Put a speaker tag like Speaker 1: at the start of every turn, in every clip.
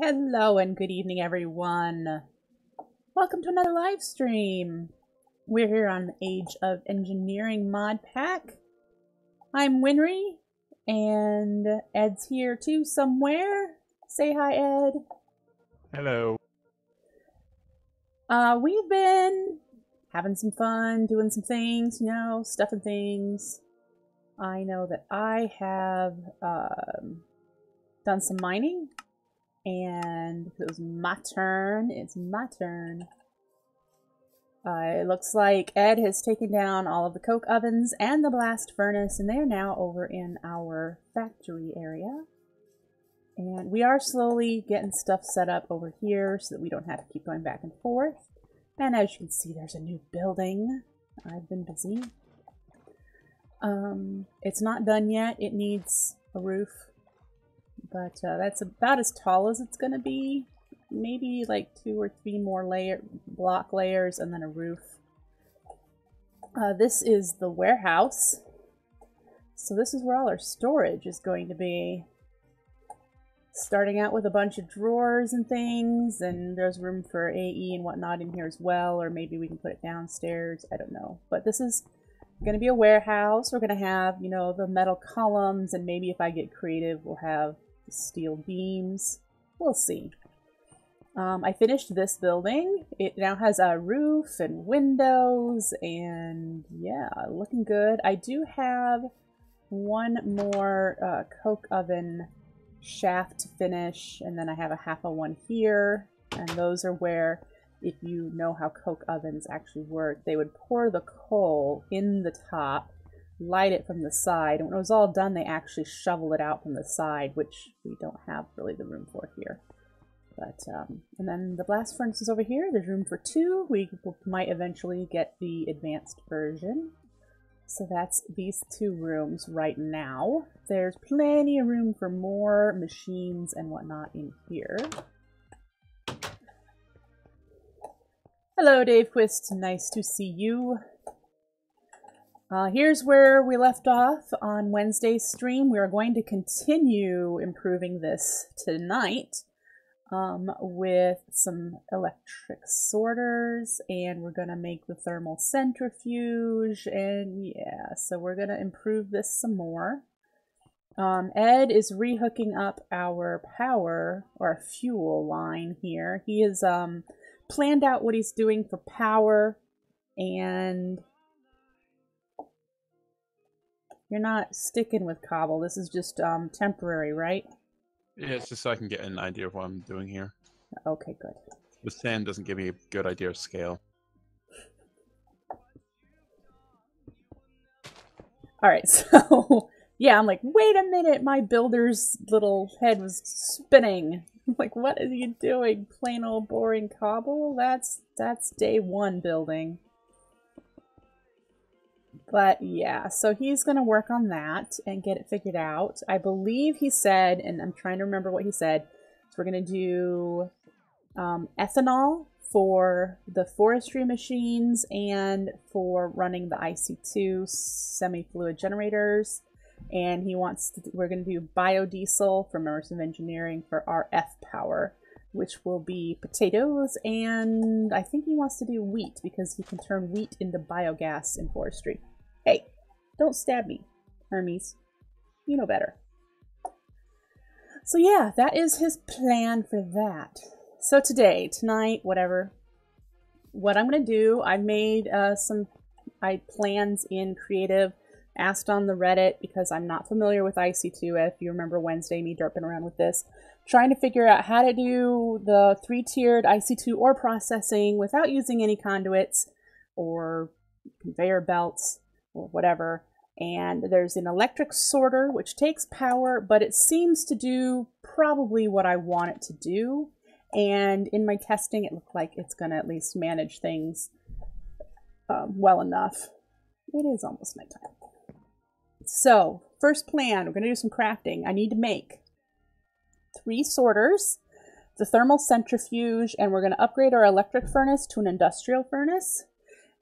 Speaker 1: Hello and good evening, everyone. Welcome to another live stream. We're here on the Age of Engineering mod pack. I'm Winry, and Ed's here too somewhere. Say hi, Ed.
Speaker 2: Hello.
Speaker 1: We've been having some fun, doing some things, stuffing things. I know that I have done some mining. And it was my turn. It's my turn. It looks like Ed has taken down all of the coke ovens and the blast furnace, and they're now over in our factory area. And we are slowly getting stuff set up over here so that we don't have to keep going back and forth. And as you can see, there's a new building. I've been busy. It's not done yet. It needs a roof. But that's about as tall as it's going to be. Maybe like 2 or 3 more block layers and then a roof. This is the warehouse. So this is where all our storage is going to be. Starting out with a bunch of drawers and things. And there's room for AE and whatnot in here as well. Or maybe we can put it downstairs. I don't know. But this is going to be a warehouse. We're going to have, the metal columns. And maybe if I get creative, we'll have steel beams. We'll see. I finished this building. It now has a roof and windows and yeah, looking good. I do have one more coke oven shaft to finish, and then I have a half of one here, and those are where, if you know how coke ovens actually work, they would pour the coal in the top, light it from the side, and when it was all done they actually shovel it out from the side, which we don't have really the room for here. But and then the blast furnace is over here. There's room for 2. We might eventually get the advanced version. So that's these 2 rooms right now. There's plenty of room for more machines and whatnot in here. Hello, Dave Quist. Nice to see you. Here's where we left off on Wednesday's stream. We are going to continue improving this tonight with some electric sorters, and we're going to make the thermal centrifuge, and yeah, so we're going to improve this some more. Ed is rehooking up our power, or fuel line here. He has planned out what he's doing for power, and you're not sticking with cobble. This is just temporary, right?
Speaker 2: Yeah, it's just so I can get an idea of what I'm doing here.
Speaker 1: Okay, good.
Speaker 2: The sand doesn't give me a good idea of scale.
Speaker 1: Alright, so yeah, I'm like, wait a minute, my builder's little head was spinning. I'm like, what are you doing? Plain old boring cobble? That's day 1 building. But yeah, so he's going to work on that and get it figured out. I believe he said, and I'm trying to remember what he said, so we're going to do ethanol for the forestry machines and for running the IC2 semi-fluid generators. And he wants to, we're going to do biodiesel from immersive engineering for our F power, which will be potatoes, and I think he wants to do wheat because he can turn wheat into biogas in forestry. Hey, don't stab me, Hermes. You know better. So yeah, that is his plan for that. So tonight, whatever, what I'm going to do, I've made some plans in creative, asked on the Reddit because I'm not familiar with IC2, if you remember Wednesday, me derping around with this, trying to figure out how to do the 3-tiered IC2 ore processing without using any conduits or conveyor belts or whatever. And there's an electric sorter which takes power, but it seems to do probably what I want it to do. And in my testing, it looked like it's going to at least manage things well enough. It is almost nighttime. So, first plan, we're going to do some crafting. I need to make 3 sorters, the thermal centrifuge, and we're going to upgrade our electric furnace to an industrial furnace.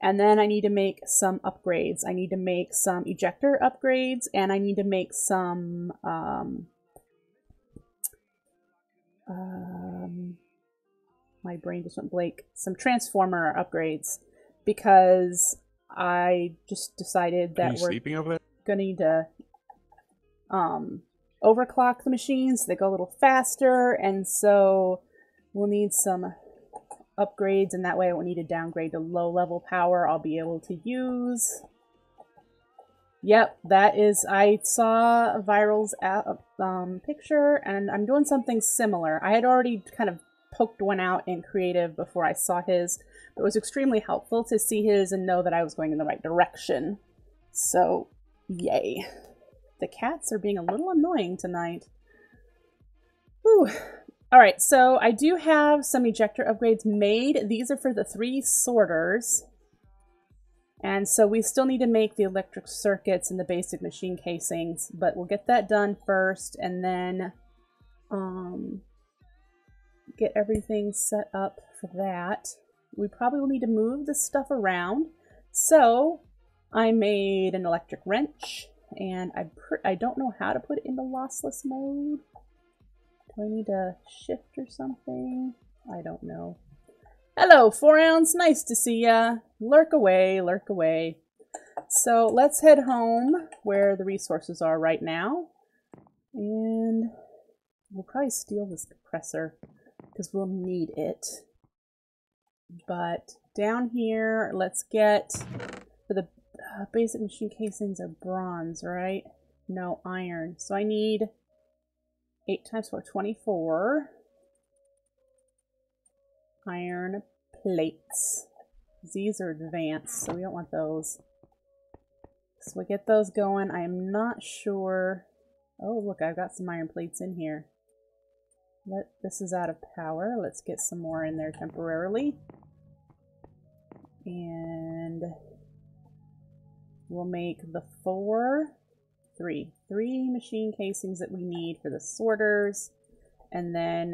Speaker 1: And then I need to make some upgrades. I need to make some ejector upgrades, and I need to make some my brain just went blank. Some transformer upgrades, because I just decided that we're
Speaker 2: sleeping over there?
Speaker 1: gonna need to overclock the machines so they go a little faster, and so we'll need some upgrades, and that way I won't need to downgrade to low level power. I'll be able to use. Yep, that is. I saw Viral's picture, and I'm doing something similar. I had already kind of poked one out in creative before I saw his, but it was extremely helpful to see his and know that I was going in the right direction. So, yay. The cats are being a little annoying tonight. Whew. Alright, so I do have some ejector upgrades made. These are for the 3 sorters. And so we still need to make the electric circuits and the basic machine casings, but we'll get that done first, and then get everything set up for that. We probably will need to move this stuff around. So I made an electric wrench, and I don't know how to put it into lossless mode. Do I need a shift or something? I don't know. Hello, 4 ounce. Nice to see ya. Lurk away, lurk away. So let's head home where the resources are right now. And we'll probably steal this compressor because we'll need it. But down here, let's get, for the basic machine casings are bronze, right? No, iron. So I need 8 times 4, 24. Iron plates. These are advanced, so we don't want those. So we get those going. I am not sure. Oh, look, I've got some iron plates in here. This is out of power. Let's get some more in there temporarily. And we'll make the 3 machine casings that we need for the sorters. And then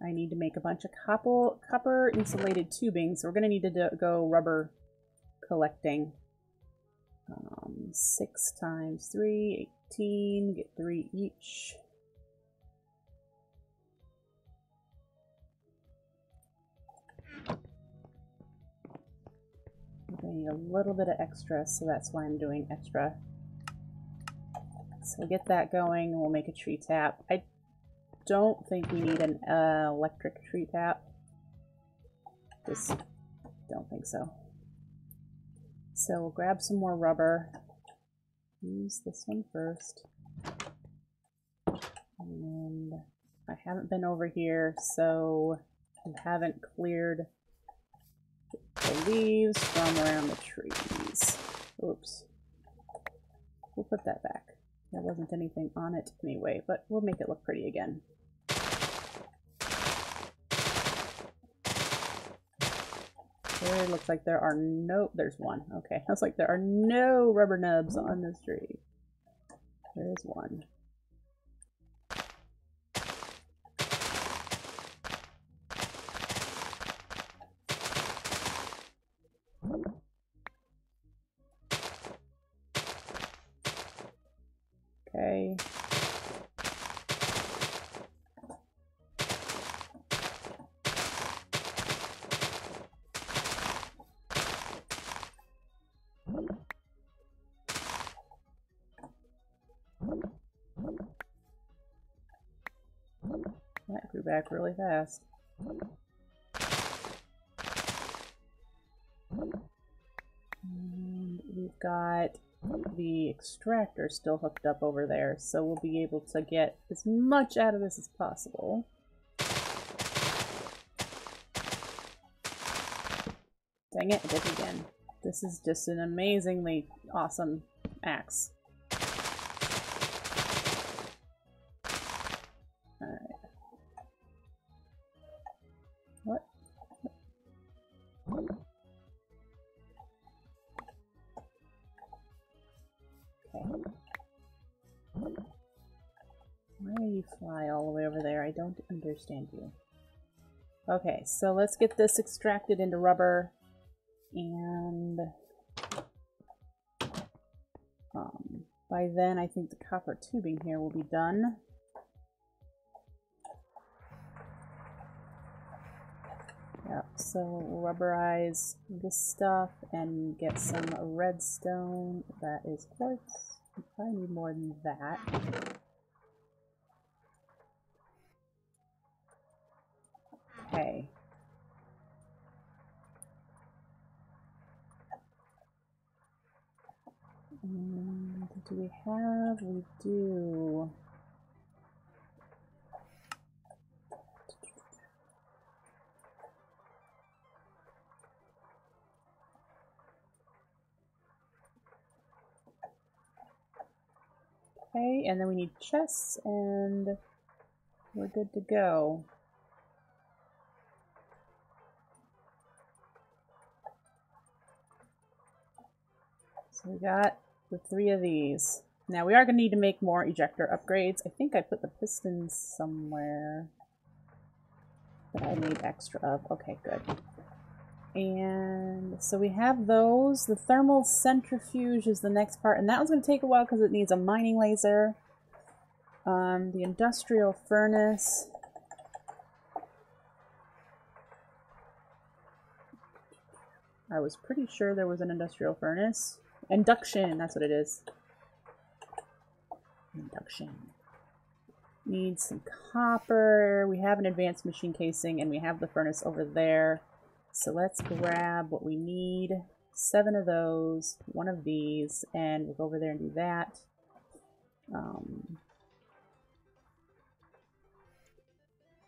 Speaker 1: I need to make a bunch of copper insulated tubing, so we're going to need to go rubber collecting. 6 times 3, 18, get 3 each. I need a little bit of extra, so that's why I'm doing extra. So we'll get that going, and we'll make a tree tap. I don't think we need an electric tree tap. Just don't think so. So we'll grab some more rubber. Use this one first. And I haven't been over here, so I haven't cleared the leaves from around the trees. Oops. We'll put that back. There wasn't anything on it anyway, but we'll make it look pretty again. There looks like there are no... There's one. Okay. Looks like there are no rubber nubs on this tree. There's one. Okay. That grew back really fast. And we've got the extractor still hooked up over there, so we'll be able to get as much out of this as possible. Dang it, I did it again. This is just an amazingly awesome axe. Alright. What? Okay. Why do you fly all the way over there? I don't understand you. Okay, so let's get this extracted into rubber, and by then I think the copper tubing here will be done. Yep, so rubberize this stuff and get some redstone. That is quartz. You probably need more than that. Okay. And do we have? We do. Okay, and then we need chests, and we're good to go. So we got the 3 of these. Now we are going to need to make more ejector upgrades. I think I put the pistons somewhere that I need extra of. Okay, good. And so we have those. The thermal centrifuge is the next part, and that one's going to take a while because it needs a mining laser. The industrial furnace. I was pretty sure there was an industrial furnace. Induction, that's what it is. Induction. Needs some copper. We have an advanced machine casing, and we have the furnace over there. So let's grab what we need. 7 of those, 1 of these, and we'll go over there and do that.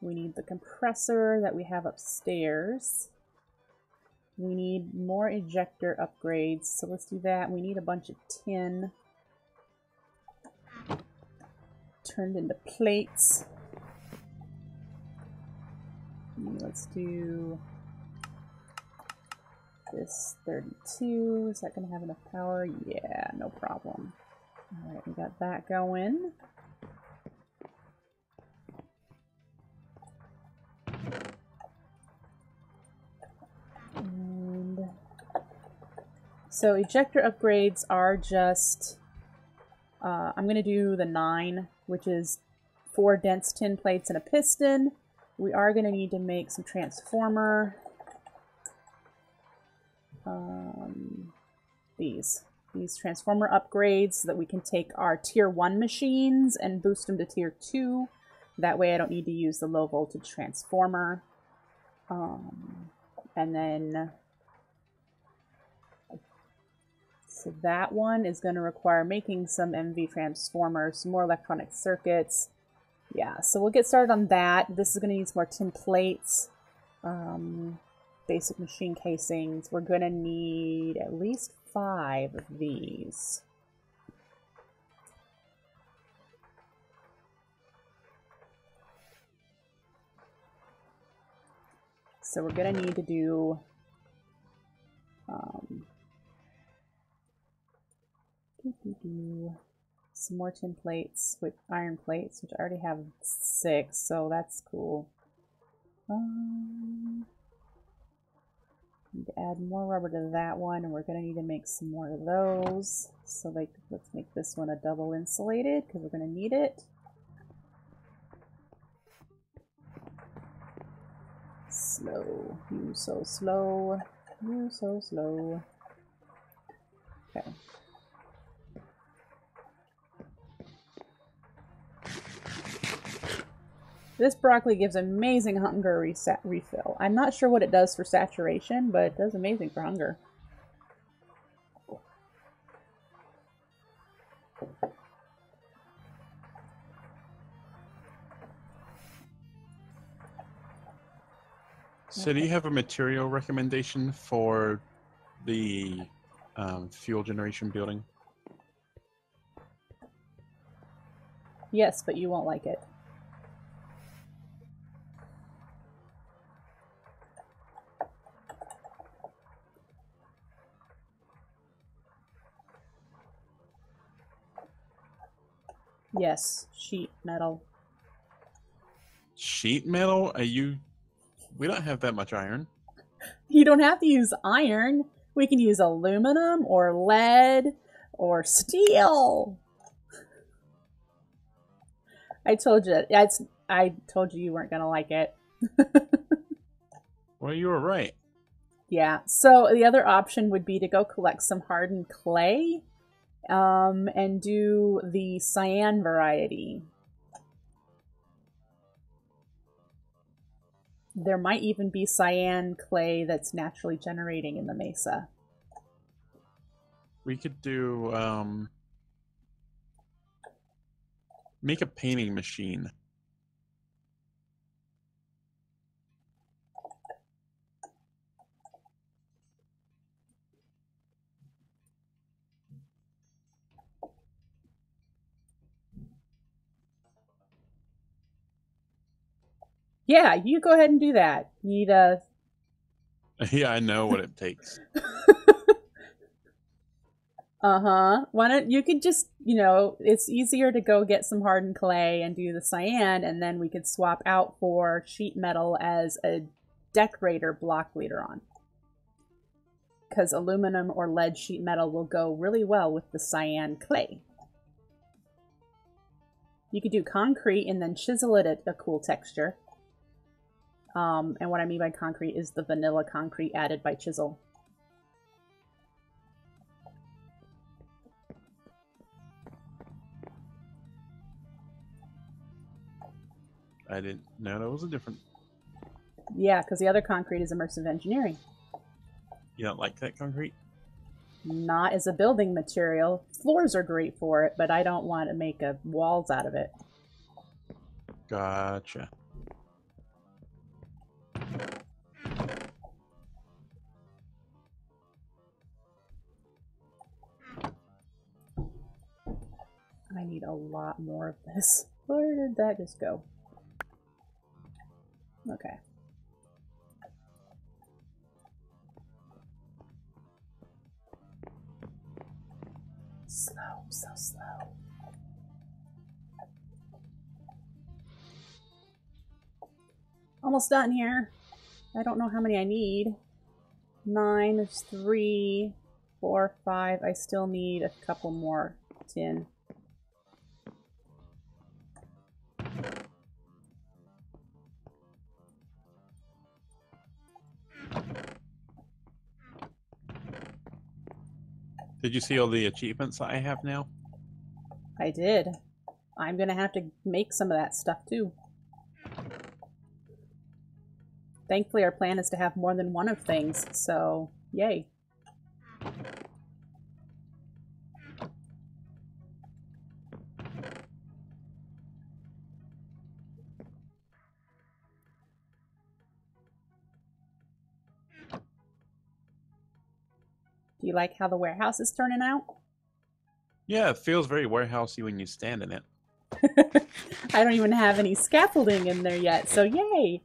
Speaker 1: We need the compressor that we have upstairs. We need more ejector upgrades, so let's do that. We need a bunch of tin turned into plates. Let's do this 32. Is that going to have enough power? Yeah, no problem. Alright, we got that going. And so ejector upgrades are just, I'm going to do the 9, which is 4 dense tin plates and a piston. We are going to need to make some transformer. These transformer upgrades so that we can take our tier 1 machines and boost them to tier 2. That way I don't need to use the low voltage transformer. And then, so that one is going to require making some MV transformers, some more electronic circuits. Yeah, so we'll get started on that. This is going to need some more tin plates, basic machine casings. We're going to need at least 5 of these. So we're going to need to do some more tin plates with iron plates, which I already have 6, so that's cool. Need to add more rubber to that one, and we're going to need to make some more of those. So let's make this one a double insulated because we're going to need it. Slow. You so slow. You so slow. Okay. This broccoli gives amazing hunger refill. I'm not sure what it does for saturation, but it does amazing for hunger.
Speaker 2: So do you have a material recommendation for the fuel generation building?
Speaker 1: Yes, but you won't like it. Yes, sheet metal.
Speaker 2: Sheet metal? We don't have that much iron.
Speaker 1: You don't have to use iron. We can use aluminum or lead or steel. I told you you weren't gonna like it.
Speaker 2: Well, you were right.
Speaker 1: Yeah, so the other option would be to go collect some hardened clay and do the cyan variety. There might even be cyan clay that's naturally generating in the mesa.
Speaker 2: We could do make a painting machine.
Speaker 1: Yeah, you go ahead and do that. You need a...
Speaker 2: Yeah, I know what it takes.
Speaker 1: Uh-huh. Why don't you could just, you know, it's easier to go get some hardened clay and do the cyan, and then we could swap out for sheet metal as a decorator block later on. Because aluminum or lead sheet metal will go really well with the cyan clay. You could do concrete and then chisel it at a cool texture. And what I mean by concrete is the vanilla concrete added by chisel.
Speaker 2: I didn't know that was a different.
Speaker 1: Yeah, because the other concrete is immersive engineering.
Speaker 2: You don't like that concrete?
Speaker 1: Not as a building material. Floors are great for it, but I don't want to make walls out of it.
Speaker 2: Gotcha.
Speaker 1: I need a lot more of this. Where did that just go? Okay. Slow, so slow. Almost done here. I don't know how many I need. 9, there's 3, 4, 5. I still need a couple more tin.
Speaker 2: Did you see all the achievements I have now?
Speaker 1: I did. I'm gonna have to make some of that stuff too. Thankfully, our plan is to have more than one of things, so yay. Do you like how the warehouse is turning out?
Speaker 2: Yeah, it feels very warehousey when you stand in it.
Speaker 1: I don't even have any scaffolding in there yet, so yay!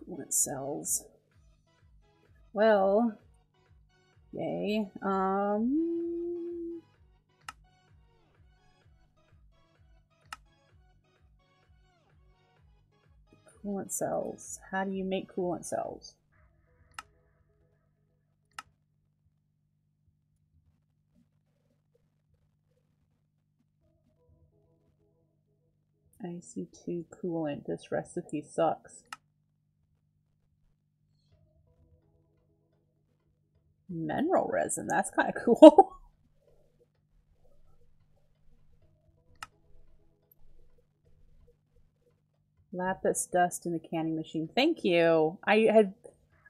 Speaker 1: Coolant cells. Well, yay. Coolant cells. How do you make coolant cells? IC2 coolant. This recipe sucks. Mineral resin. That's kind of cool. Lapis dust in the canning machine. Thank you. I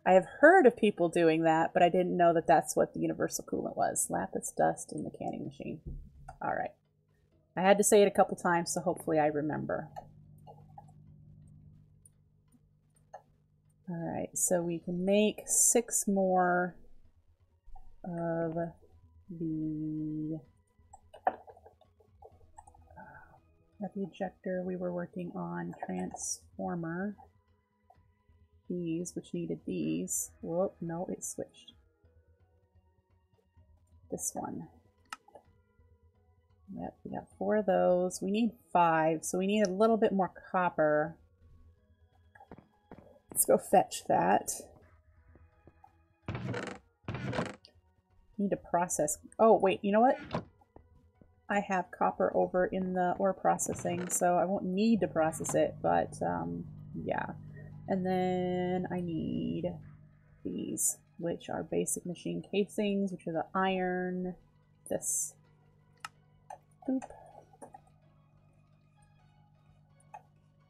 Speaker 1: have heard of people doing that, but I didn't know that that's what the universal coolant was. Lapis dust in the canning machine. All right. I had to say it a couple times, so hopefully I remember. All right, so we can make 6 more of the at the ejector we were working on transformer. These, which needed these. Whoop, no, it switched. This one. Yep, we got 4 of those. We need 5, so we need a little bit more copper. Let's go fetch that. Need to process. Oh, wait, you know what? I have copper over in the ore processing, so I won't need to process it, but yeah. And then I need these, which are basic machine casings, which are the iron, this. Boop.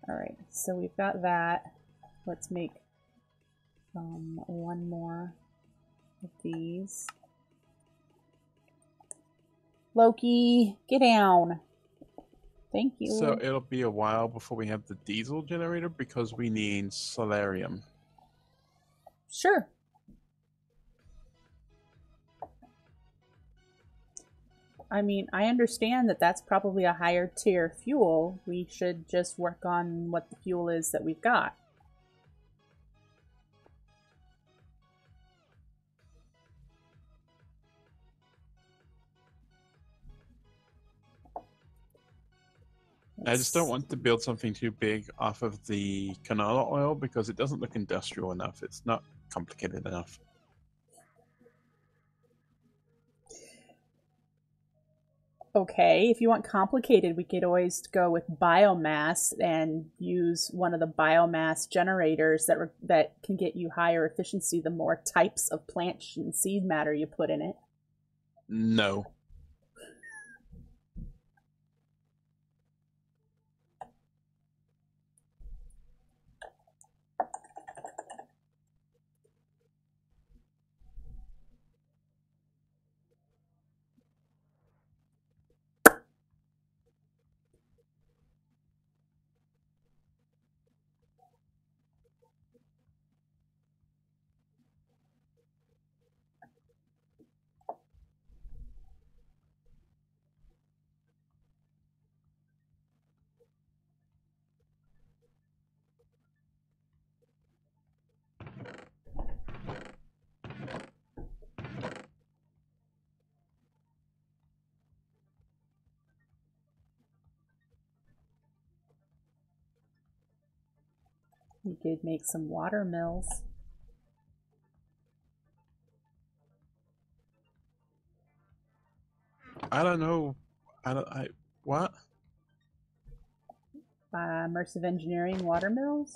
Speaker 1: Alright, so we've got that. Let's make one more of these. Loki, get down. Thank you.
Speaker 2: So it'll be a while before we have the diesel generator because we need solarium.
Speaker 1: Sure. I mean, I understand that that's probably a higher tier fuel. We should just work on what the fuel is that we've got.
Speaker 2: I just don't want to build something too big off of the canola oil because it doesn't look industrial enough. It's not complicated enough.
Speaker 1: Okay, if you want complicated, we could always go with biomass and use one of the biomass generators that can get you higher efficiency the more types of plant and seed matter you put in it.
Speaker 2: No.
Speaker 1: You could make some water mills.
Speaker 2: I don't know. What?
Speaker 1: Immersive engineering water mills?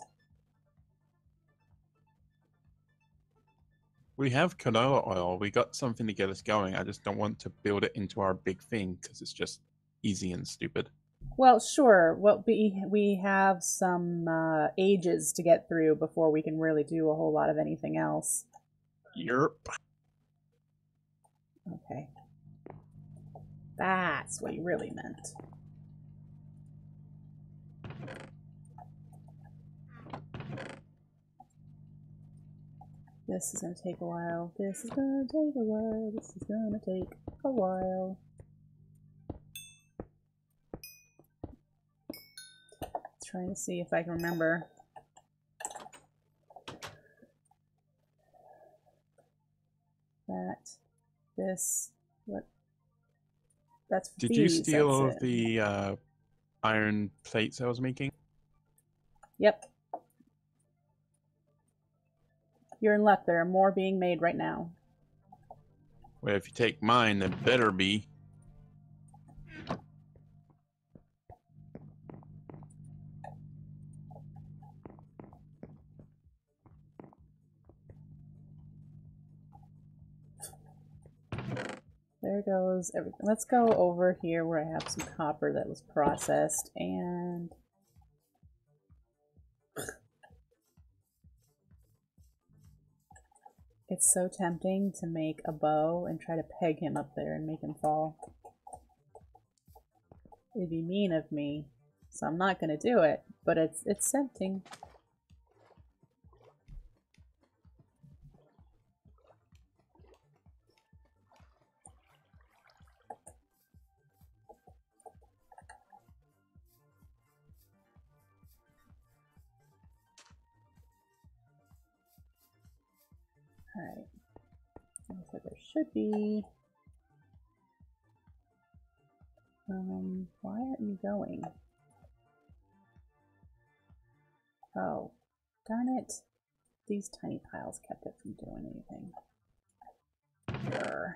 Speaker 2: We have canola oil. We got something to get us going. I just don't want to build it into our big thing because it's just easy and stupid.
Speaker 1: Well, sure. Well, we have some ages to get through before we can really do a whole lot of anything else.
Speaker 2: Yerp.
Speaker 1: Okay. That's what you really meant. This is going to take a while. This is going to take a while. This is going to take a while. Trying to see if I can remember. That, this, what? That's
Speaker 2: Did
Speaker 1: these,
Speaker 2: you steal all
Speaker 1: it.
Speaker 2: of the iron plates I was making?
Speaker 1: Yep. You're in luck. There are more being made right now.
Speaker 2: Well, if you take mine, then better be.
Speaker 1: There goes everything. Let's go over here where I have some copper that was processed and it's so tempting to make a bow and try to peg him up there and make him fall. It'd be mean of me, so I'm not gonna do it, but it's tempting. Alright. So there should be... why aren't you going? Oh, darn it. These tiny piles kept it from doing anything. Grr.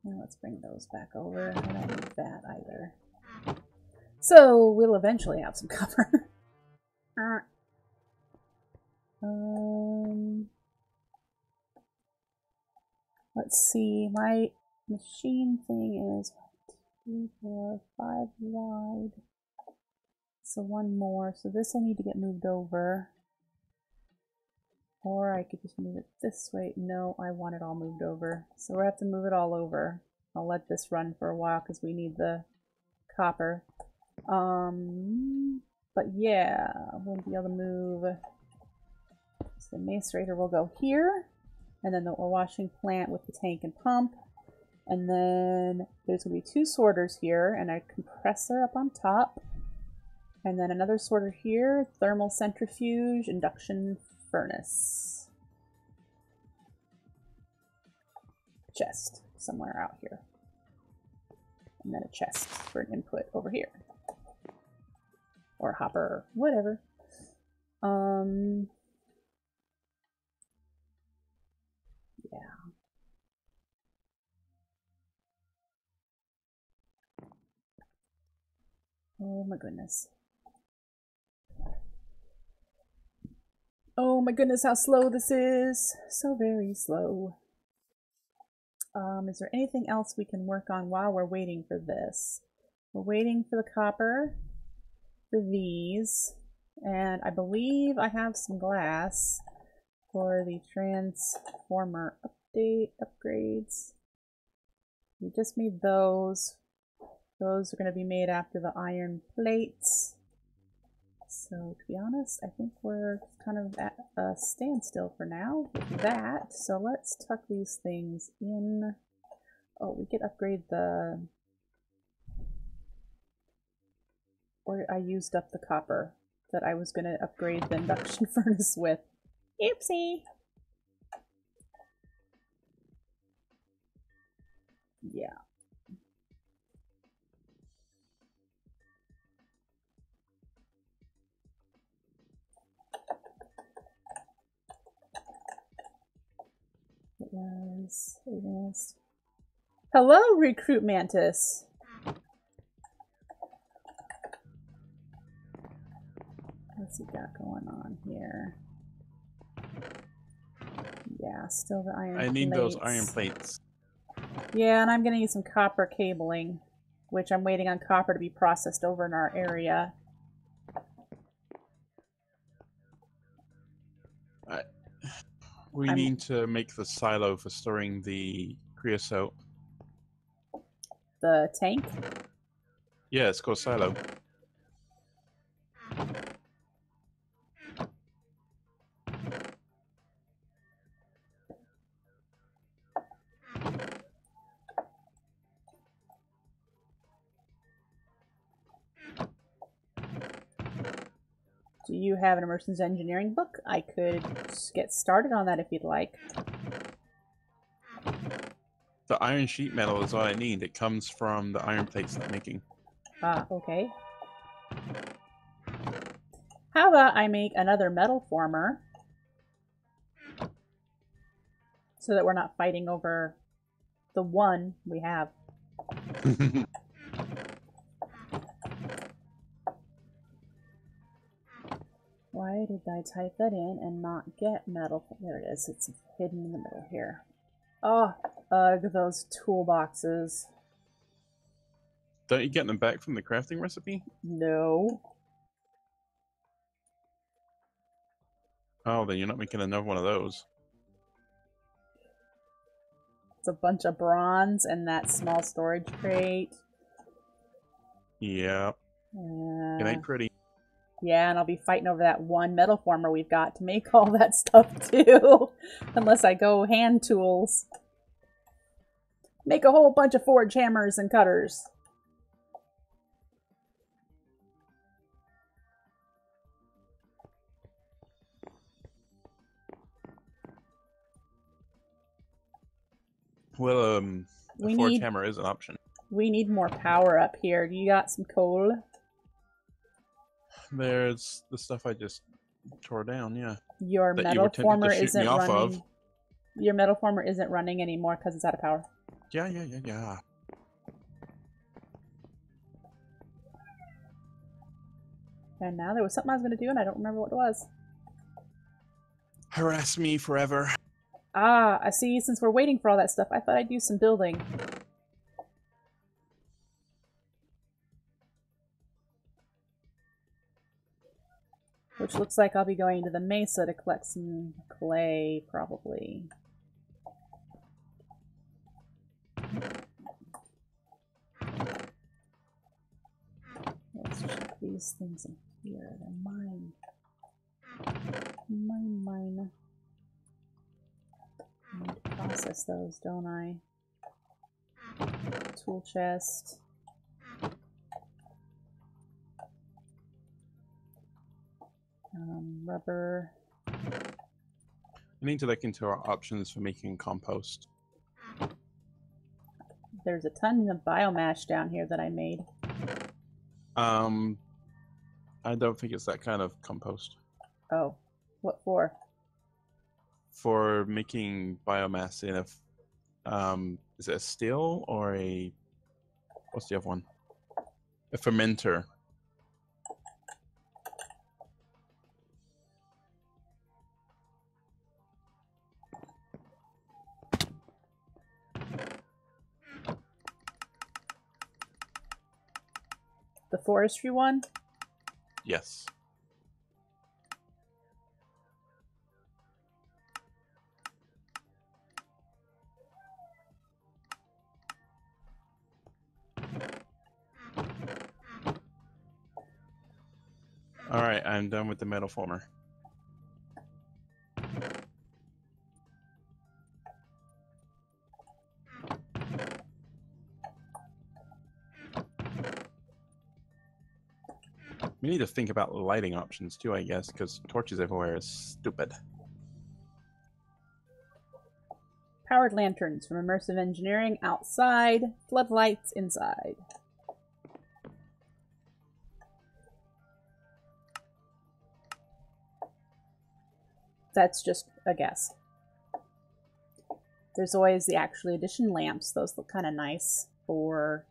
Speaker 1: Now let's bring those back over. I don't need that either. So we'll eventually have some cover. Let's see. My machine thing is 2, 4, 5 wide. So one more. So this will need to get moved over. Or I could just move it this way. No, I want it all moved over. So we'll have to move it all over. I'll let this run for a while because we need the copper. But yeah, we'll be able to move. So the macerator will go here. And then the ore washing plant with the tank and pump. And then there's going to be 2 sorters here and a compressor up on top. And then another sorter here, thermal centrifuge, induction furnace. Chest somewhere out here. And then a chest for an input over here. Or hopper, whatever. Yeah. Oh my goodness. Oh my goodness, how slow this is. So very slow. Is there anything else we can work on while we're waiting for this? We're waiting for the copper, for these, and I believe I have some glass for the transformer upgrades. We just made those. Those are going to be made after the iron plates. So to be honest, I think we're kind of at a standstill for now with that. So let's tuck these things in. Oh, we could upgrade the... Or I used up the copper that I was going to upgrade the induction furnace with. Oopsie! Yeah. It was... Hello, Recruit Mantis! What's he got going on here? Yeah, still the iron plates.
Speaker 2: I need those iron plates.
Speaker 1: Yeah, and I'm gonna need some copper cabling, which I'm waiting on copper to be processed over in our area.
Speaker 2: We need to make the silo for storing the creosote.
Speaker 1: The tank?
Speaker 2: Yeah, it's called silo.
Speaker 1: Do you have an immersions engineering book? I could get started on that if you'd like.
Speaker 2: The iron sheet metal is all I need. It comes from the iron plates I'm making.
Speaker 1: Ah, okay. How about I make another metal former so that we're not fighting over the one we have. Why did I type that in and not get metal? There it is. It's hidden in the middle here. Oh, ugh, those toolboxes.
Speaker 2: Don't you get them back from the crafting recipe?
Speaker 1: No.
Speaker 2: Oh, then you're not making another one of those.
Speaker 1: It's a bunch of bronze and that small storage crate.
Speaker 2: Yeah. It ain't pretty.
Speaker 1: Yeah, and I'll be fighting over that one metal former we've got to make all that stuff too. Unless I go hand tools. Make a whole bunch of forge hammers and cutters.
Speaker 2: Well, a
Speaker 1: We
Speaker 2: forge
Speaker 1: need
Speaker 2: hammer is an option.
Speaker 1: we need more power up here. You got some coal?
Speaker 2: There's the stuff I just tore down, yeah.
Speaker 1: Your
Speaker 2: That you
Speaker 1: metal
Speaker 2: were tempted to
Speaker 1: former
Speaker 2: shoot me
Speaker 1: isn't
Speaker 2: off
Speaker 1: running.
Speaker 2: of.
Speaker 1: Your metal former isn't running anymore because it's out of power.
Speaker 2: Yeah.
Speaker 1: And now there was something I was going to do and I don't remember what it was.
Speaker 2: Harass me forever.
Speaker 1: Ah, I see. Since we're waiting for all that stuff, I thought I'd do some building. Which looks like I'll be going to the mesa to collect some clay, probably. Let's check these things in here. They're mine. Mine. I need to process those, don't I? Tool chest. Rubber.
Speaker 2: I need to look into our options for making compost.
Speaker 1: There's a ton of biomass down here that I made.
Speaker 2: I don't think it's that kind of compost.
Speaker 1: Oh, what for?
Speaker 2: For making biomass in a, is it a still or a, what's the other one? A fermenter.
Speaker 1: The forestry one?
Speaker 2: Yes. Alright, I'm done with the metal former. We need to think about lighting options too, I guess, because torches everywhere is stupid.
Speaker 1: Powered lanterns from immersive engineering outside, floodlights inside. That's just a guess. There's always the actual edition lamps. Those look kind of nice for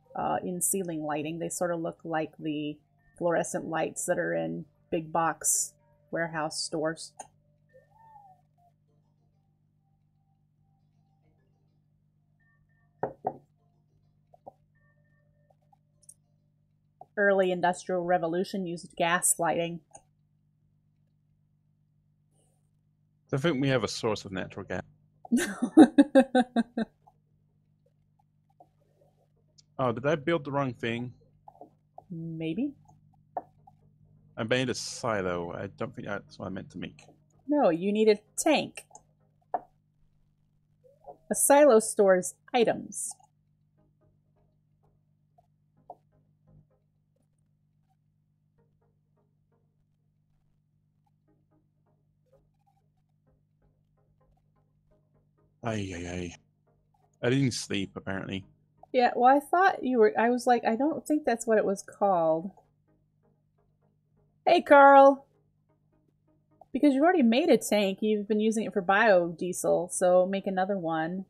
Speaker 1: in-ceiling lighting. They sort of look like the fluorescent lights that are in big box warehouse stores. Early Industrial Revolution used gas lighting.
Speaker 2: I think we have a source of natural gas. Oh, did I build the wrong thing?
Speaker 1: Maybe.
Speaker 2: I made a silo. I don't think that's what I meant to make.
Speaker 1: No, you need a tank. A silo stores items.
Speaker 2: Ay. I didn't sleep, apparently.
Speaker 1: Yeah, well, I thought you were... I was like, I don't think that's what it was called. Hey, Carl! Because you've already made a tank, you've been using it for biodiesel, so make another one.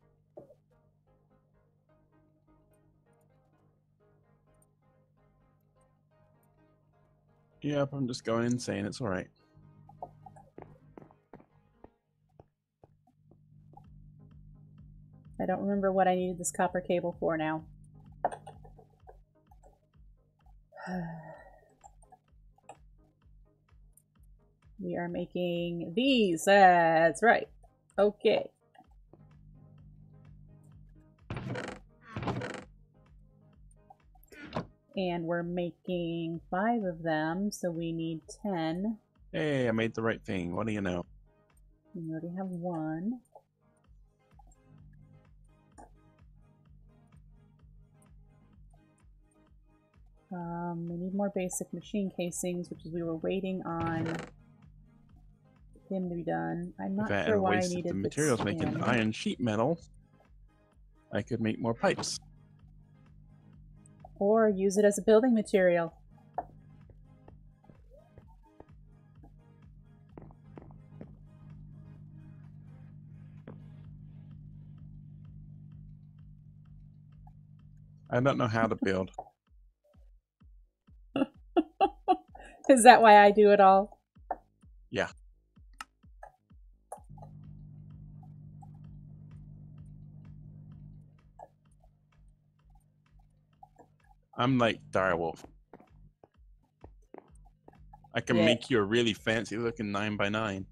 Speaker 2: Yep, I'm just going insane. It's alright.
Speaker 1: I don't remember what I needed this copper cable for now. We are making these. That's right. Okay. And we're making 5 of them, so we need 10.
Speaker 2: Hey, I made the right thing. What do you know?
Speaker 1: We already have 1. We need more basic machine casings, which is we were waiting on him to be done. I'm not sure why I needed
Speaker 2: the materials making iron sheet metal. I could make more pipes.
Speaker 1: Or use it as a building material.
Speaker 2: I don't know how to build.
Speaker 1: Is that why I do it all?
Speaker 2: Yeah. I'm like Direwolf. I can make you a really fancy looking 9x9.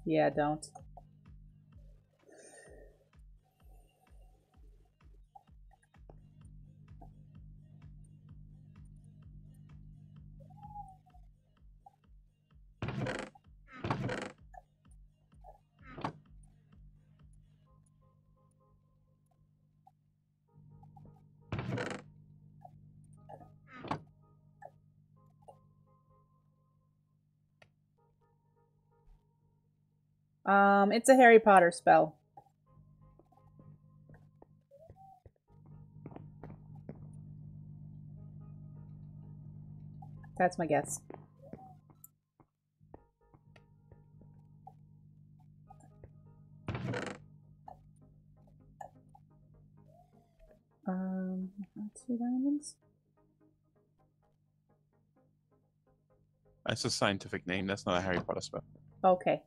Speaker 1: Yeah, don't. It's a Harry Potter spell. That's my guess. Two diamonds.
Speaker 2: That's a scientific name. That's not a Harry Potter spell.
Speaker 1: Okay.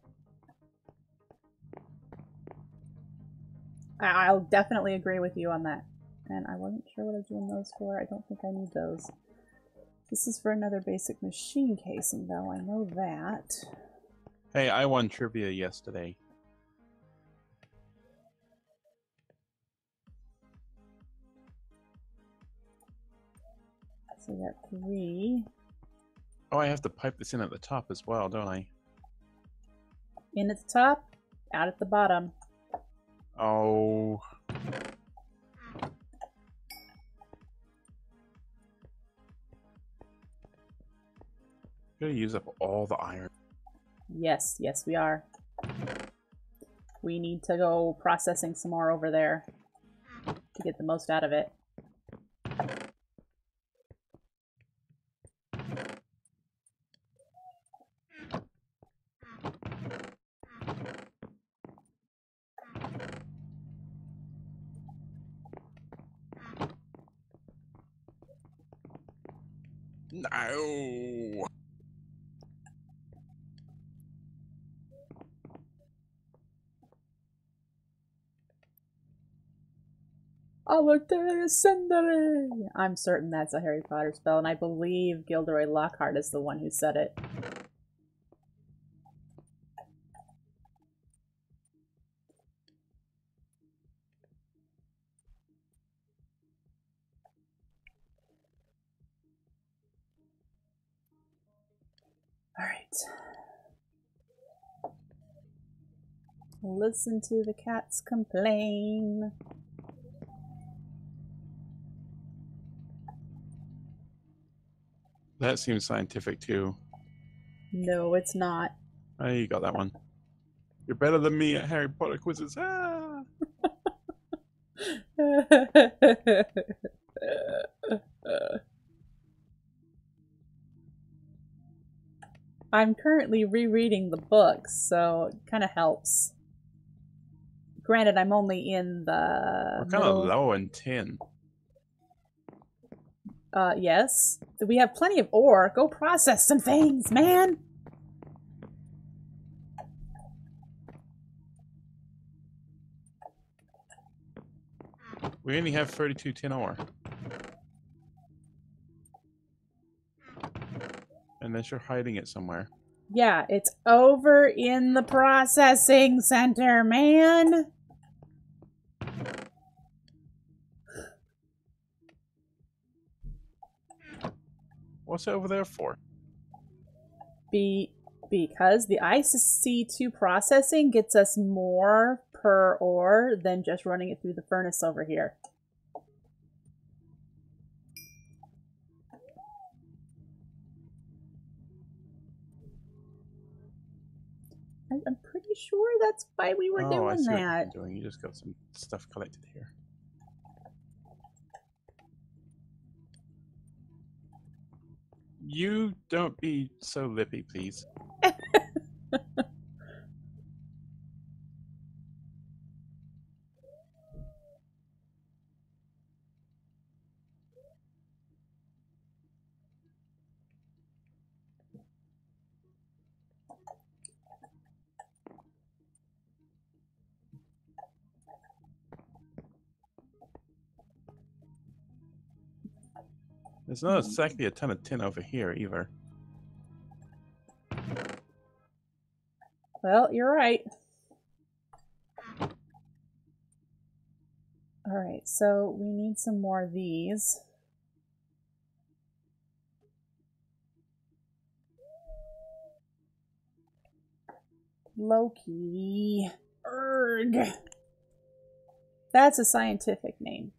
Speaker 1: I'll definitely agree with you on that. And I wasn't sure what I was doing those for. I don't think I need those. This is for another basic machine casing, though. I know that.
Speaker 2: Hey, I won trivia yesterday.
Speaker 1: So we got 3.
Speaker 2: Oh, I have to pipe this in at the top as well, don't I?
Speaker 1: In at the top, out at the bottom.
Speaker 2: Oh. Gonna use up all the iron.
Speaker 1: Yes, yes, we are. We need to go processing some more over there to get the most out of it.
Speaker 2: No.
Speaker 1: I'm certain that's a Harry Potter spell, and I believe Gilderoy Lockhart is the one who said it. Alright. Listen to the cats complain.
Speaker 2: That seems scientific too.
Speaker 1: No, it's not.
Speaker 2: Oh, you got that one. You're better than me at Harry Potter quizzes. Ah!
Speaker 1: I'm currently rereading the books, so it kind of helps. Granted, I'm only in the
Speaker 2: We're kind of low in tin.
Speaker 1: Yes. We have plenty of ore. Go process some things, man!
Speaker 2: We only have 32 tin ore. Unless you're hiding it somewhere.
Speaker 1: Yeah, it's over in the processing center, man!
Speaker 2: What's it over there for?
Speaker 1: Because the IC2 processing gets us more per ore than just running it through the furnace over here. I'm pretty sure that's why we were doing
Speaker 2: I see
Speaker 1: that.
Speaker 2: what you're doing. You just got some stuff collected here. You don't be so lippy, please. There's not exactly a ton of tin over here either.
Speaker 1: Well, you're right. Alright, so we need some more of these. Loki. Erg. That's a scientific name.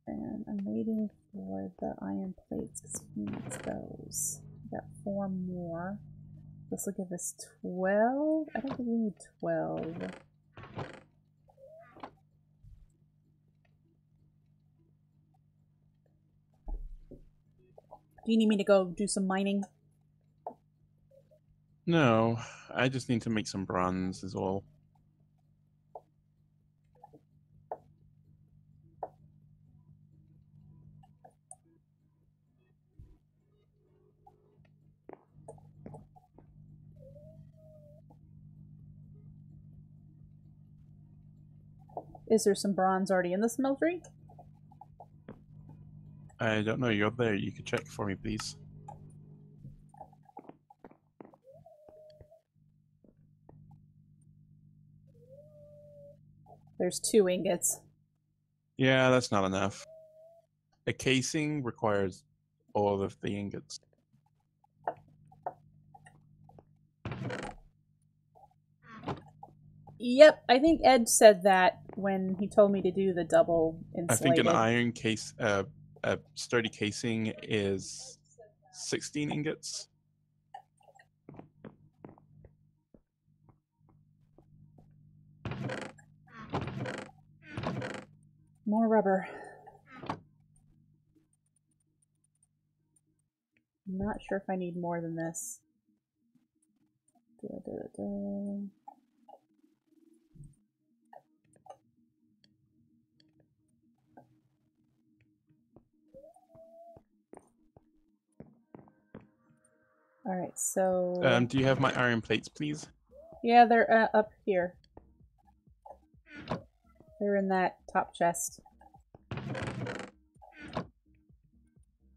Speaker 1: And I'm waiting for the iron plates because he needs those. Got 4 more. This will give us 12. I don't think we need 12. Do you need me to go do some mining?
Speaker 2: No, I just need to make some bronze is all.
Speaker 1: Is there some bronze already in the smeltery?
Speaker 2: I don't know, you're there. You could check for me, please.
Speaker 1: There's 2 ingots.
Speaker 2: Yeah, that's not enough. A casing requires all of the ingots.
Speaker 1: Yep, I think Ed said that when he told me to do the double insulated.
Speaker 2: I think an iron case, a sturdy casing is 16 ingots.
Speaker 1: More rubber. I'm not sure if I need more than this. Alright, so...
Speaker 2: Do you have my iron plates, please?
Speaker 1: Yeah, they're up here. They're in that top chest.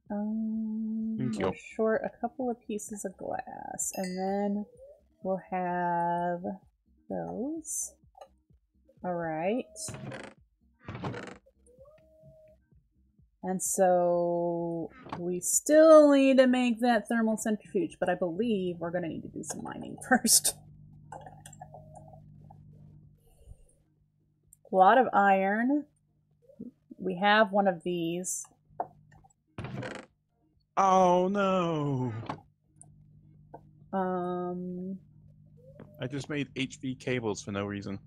Speaker 2: Thank you.
Speaker 1: We're short a couple of pieces of glass, and then we'll have those. Alright. And so we still need to make that thermal centrifuge, but I believe we're going to need to do some mining first. A lot of iron. We have one of these.
Speaker 2: Oh no! I just made HV cables for no reason.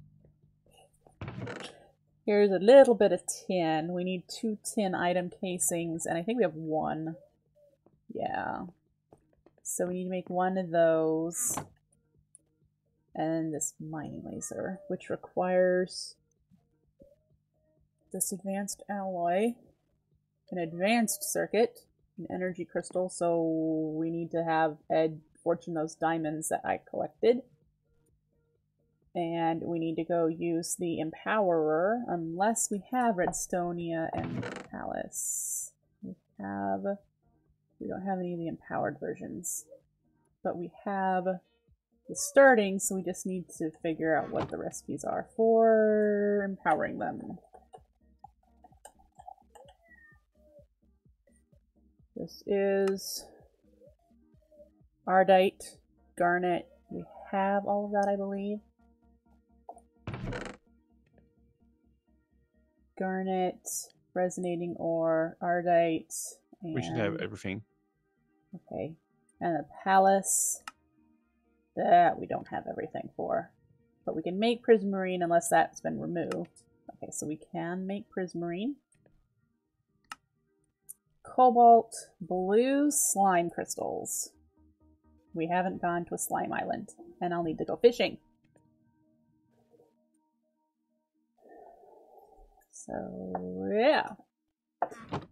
Speaker 1: Here's a little bit of tin. We need 2 tin item casings, and I think we have 1. Yeah. So we need to make 1 of those. And this mining laser, which requires this advanced alloy, an advanced circuit, an energy crystal, so we need to have Ed fortune those diamonds that I collected. And we need to go use the Empowerer, unless we have Redstonia and Palace. We don't have any of the empowered versions. But we have the starting, so we just need to figure out what the recipes are for empowering them. This is Ardite, Garnet. We have all of that, I believe. Garnet, resonating ore, Ardite, and...
Speaker 2: We should have everything.
Speaker 1: Okay. And the Palace. That we don't have everything for. But we can make prismarine unless that's been removed. Okay, so we can make prismarine. Cobalt blue slime crystals. We haven't gone to a slime island, and I'll need to go fishing. So, yeah.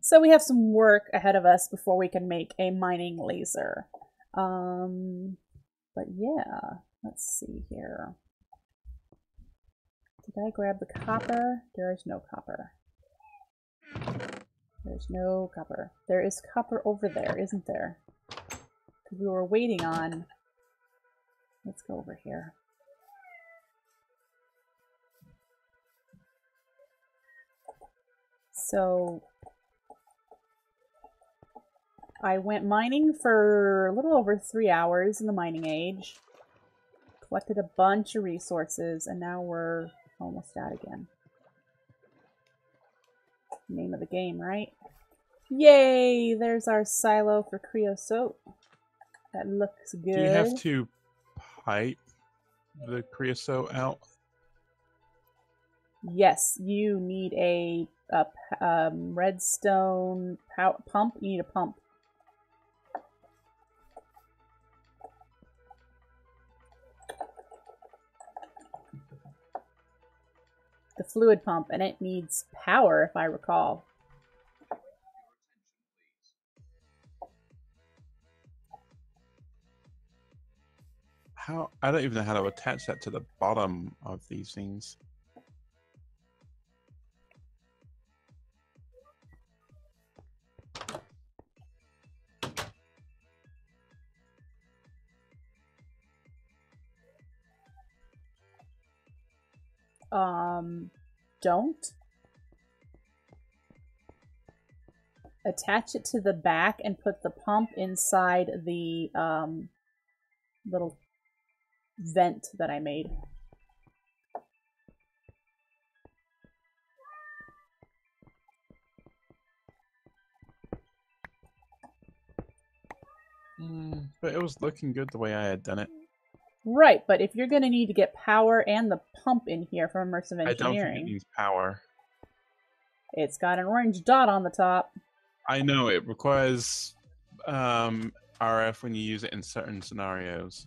Speaker 1: So we have some work ahead of us before we can make a mining laser. But yeah, let's see here. Did I grab the copper? There is no copper. There's no copper. There is copper over there, isn't there? Because we were waiting on... Let's go over here. So... I went mining for a little over 3 hours in the mining age. Collected a bunch of resources, and now we're almost out again. Name of the game, right? Yay! There's our silo for creosote. That looks good.
Speaker 2: Do you have to pipe the creosote out?
Speaker 1: Yes, you need a redstone pump. You need a pump. The fluid pump, and it needs power, if I recall.
Speaker 2: How? I don't even know how to attach that to the bottom of these things.
Speaker 1: Don't. Attach it to the back and put the pump inside the little vent that I made.
Speaker 2: But it was looking good the way I had done it.
Speaker 1: Right, but if you're going to need to get power and the pump in here for immersive engineering...
Speaker 2: I don't think it needs power.
Speaker 1: It's got an orange dot on the top.
Speaker 2: I know, it requires RF when you use it in certain scenarios.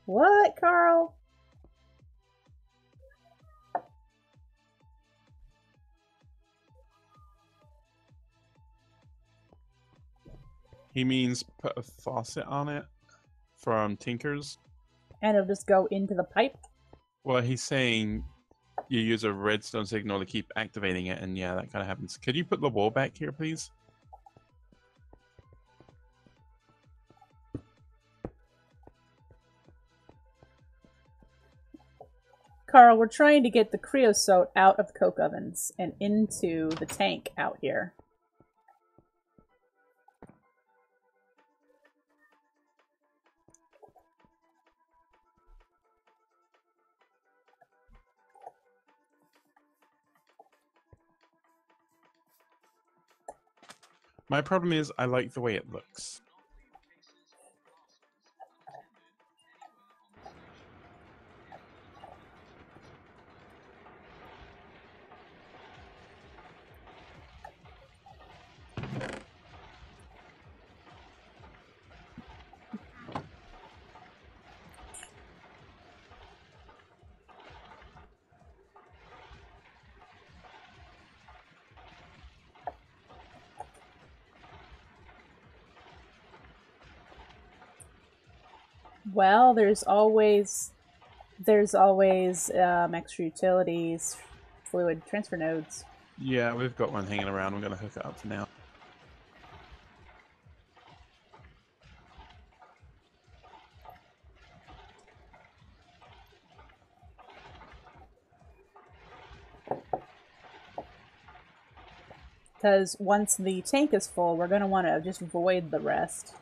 Speaker 1: What, Carl?
Speaker 2: He means put a faucet on it from Tinker's.
Speaker 1: And it'll just go into the pipe?
Speaker 2: Well, he's saying you use a redstone signal to keep activating it, and yeah, that kind of happens. Could you put the wall back here, please?
Speaker 1: Carl, we're trying to get the creosote out of the coke ovens and into the tank out here.
Speaker 2: My problem is I like the way it looks.
Speaker 1: Well, there's always extra utilities, fluid transfer nodes.
Speaker 2: Yeah, we've got one hanging around. We're going to hook it up for now.
Speaker 1: Because once the tank is full, we're going to want to just void the rest.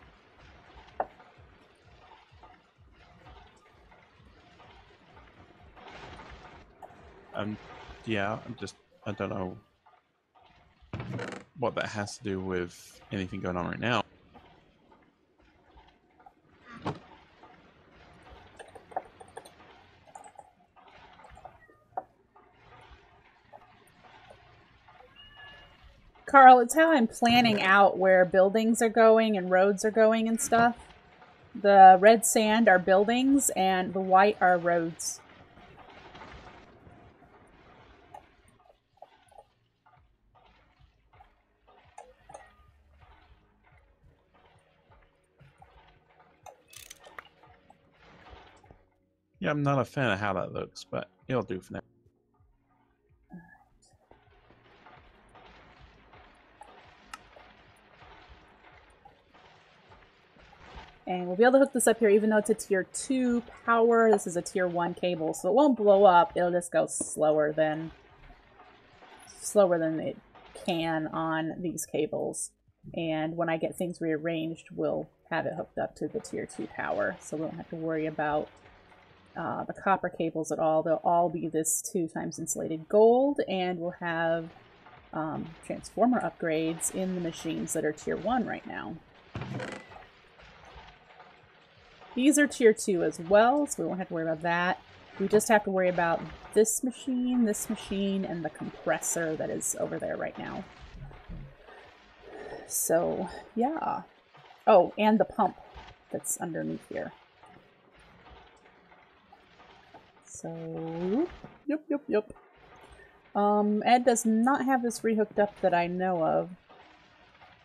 Speaker 2: Yeah, I don't know what that has to do with anything going on right now.
Speaker 1: Carl, it's how I'm planning out where buildings are going and roads are going and stuff. The red sand are buildings and the white are roads.
Speaker 2: Yeah, I'm not a fan of how that looks, but it'll do for now.
Speaker 1: And we'll be able to hook this up here even though it's a tier 2 power. This is a tier 1 cable, so it won't blow up. It'll just go slower than it can on these cables. And when I get things rearranged, we'll have it hooked up to the tier 2 power, so we don't have to worry about the copper cables at all. They'll all be this 2 times insulated gold, and we'll have transformer upgrades in the machines that are tier 1 right now. These are tier 2 as well, so we won't have to worry about that. We just have to worry about this machine, and the compressor that is over there right now. So, yeah. Oh, and the pump that's underneath here. So, yep. Ed does not have this rehooked up that I know of.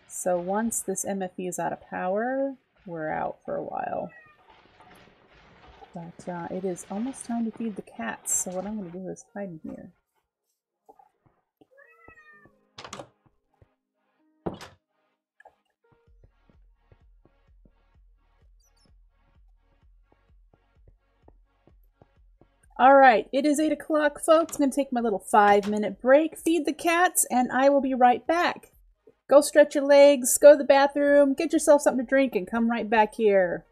Speaker 1: So once this MFE is out of power, we're out for a while. But it is almost time to feed the cats, so what I'm going to do is hide in here. Alright, it is 8 o'clock, folks. I'm going to take my little 5-minute break, feed the cats, and I will be right back. Go stretch your legs, go to the bathroom, get yourself something to drink, and come right back here.